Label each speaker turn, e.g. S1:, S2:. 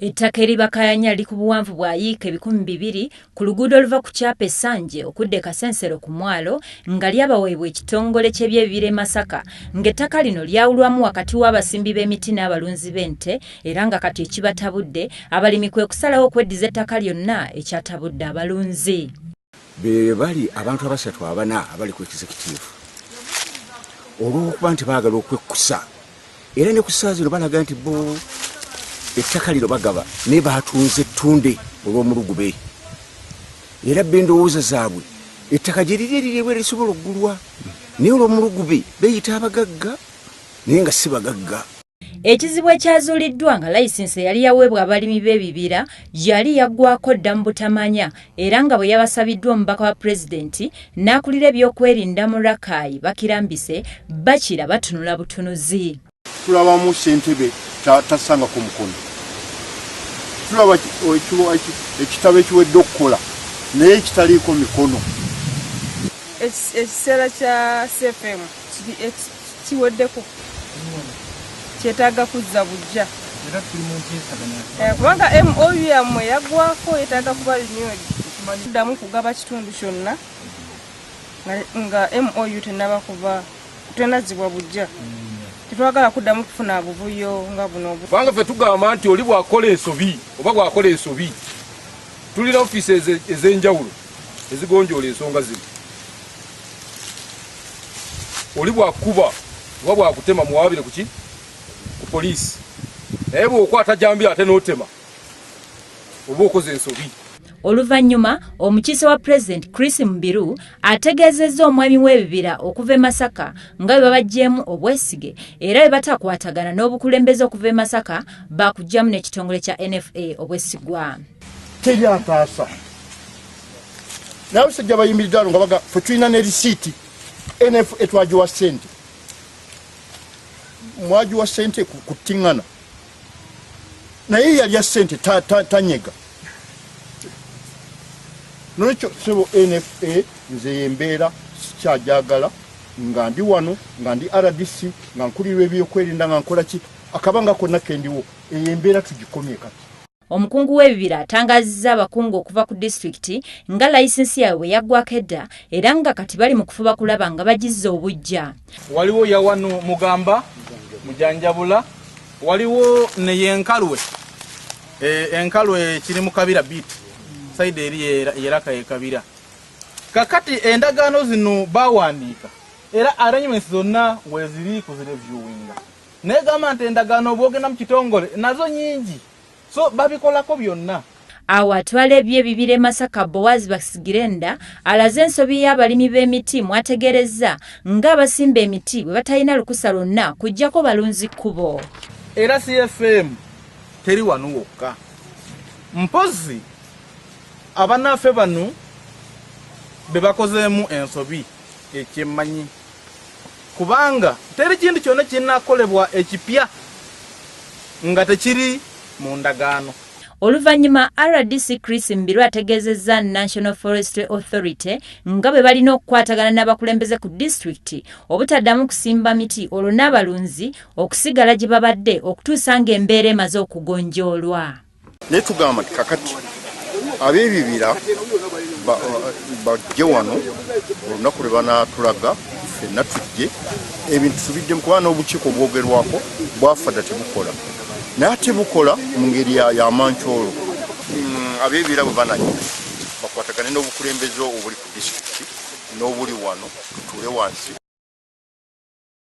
S1: Ettaka eribakayanya liri ku buwanvu bwa yiika 200 ku luguudo oluva ku Kyapa Essanje okudda e Kasensero ku mwalo nga lyabaweebwa ekitongole ky'ebyebibira e Masaka ng'ettaka lino lyawulwamu wakati w'abasimbi b'emiti n'abalunzi b'ente era nga kati ekibatabudde abalimi kwe kusalawo okweddiza ettaka lyonna ekyatabudde abalunzi.
S2: Be bali abantu abasatu abana abali ku executive olw'okuba nti baagala okwekkusa era ne ku ssaawa zino balaga nti bo ettaka lino bagaba ne batunze ettunde olw'omulugube era b'endowooza zaabwe ettaka gye liri eririibwa erisobola oggulwa naye olw'omulugube beeyita abagagga naye nga si bagagga.
S1: Ekizibu ekyazuuliddwa nga layisinsi yali yaweebwa abalimi b'ebibira yali yaggwako dda mu butamanya era nga bwe yabasabiddwa omubaka wa pulezidenti n'akulira ebyokwerinda mu Rakai Bakirambise bakira batunula butunuzi.
S3: Tulabamu ssentebe tasanga ku mukono. Tulaba ekitabo ekiwedde okukola naye ekitaliiko mikono.
S4: Ekiseera kya CFM kiweddeko kyetaaga kuzza bujja. Kubanga MOU yammwe yaggwako yetaaga kuba renewed. Tuddamu kugaba kitundu kyonna nga MOU tenazzibwa bujja. Tetwagala kuddamu kufuna buvuyo nga buno.
S5: Kubanga ffe tugamba nti oli bw'akola ensobi oba bw'akola ensobi tulina ofiisi ez'enjawulo ezigonjoola ensonga zino. Oli bw'akuba oba bw'akutema muwaabire ku ki? Ku poliisi. Naye bw'okwata jambi ate n'otema oba okoze ensobi.
S1: Oluvannyuma omukiise wa Pulezidenti Chris Mbiru ategeezezza omwami w'ebibira okuva e Masaka nga bwe babaggyemu obwesige era bwe batakwatagana n'obukulembeze okuva e Masaka baakugyamu n'ekitongole kya NFA obwesigwa.
S3: Teri ataasa. Naye abasajja bayimiridde awo nga baga ffe tulina ne risiiti NFA etwagiwa ssente. Mwagiwa ssente ku ttiŋŋana. Naye yalya ssente tanyega. Nolwekyo sebo NFA nze yembeera sikyajagala nga ndi wano nga ndi RDC nga nkulirwa ebyokwerinda nga nkola ki akabanga konna kendiwo eyembeera tugikomye kati.
S1: Omukungu w'ebibira atangazizza abakungu okuva ku disitulikiti nga layisinsi yaabwe yaggwako edda era nga kati bali mu kufuba kulaba nga bagizza obujja.
S6: Waliwo yawano Mugamba Mujanjabula, waliwo ne yenkalwe enkalwe kiri mu Kabira biti saide eri yeraka ekabira. Kakati endagaano zino bawandiika era arrangements zonna weziri kuzireviewinga negamba nti endagaano bwogenda mu kitongole nazo nyingi so babikolako byonna.
S1: Awo atwala ebyebibira e Masaka Boaz Basigirenda alaze ensobi y'abalimi b'emiti mwategerezza ng'abasimba emiti bwe batalina lukusa lwonna kujjako balunzi kkubo.
S6: Era CFM teri wano wokka. Mpozi abanaffe bano be bakozeemu ensobi ekyemmanyi kubanga teri kintu kyonna kinaakolebwa ekipya nga tekiri mu ndagaano.
S1: Oluvannyuma RDC Chris Mbiru ategeezezza National Forestry Authority nga bwe balina okukwatagana n'abakulembeze ku disitulikiti obutaddamu kusimba miti olwo n'abalunzi okusigala gye babadde okutuusa ng'embeera emaze okugonjoolwa.
S3: Naye tugamba nti kakati ab'ebibira bajje wano olunaku lwe banaatulaga ffenna tujje ebintu tubiddemu kuba n'obukiiko bwogerwako bwafadda tebukola naye ate bukola mu ngeri ya mankyolo. Ab'ebibira bwe banajja bakwatagane n'obukulembeze obuli ku disitulikiti n'obuli wano tutuule wansi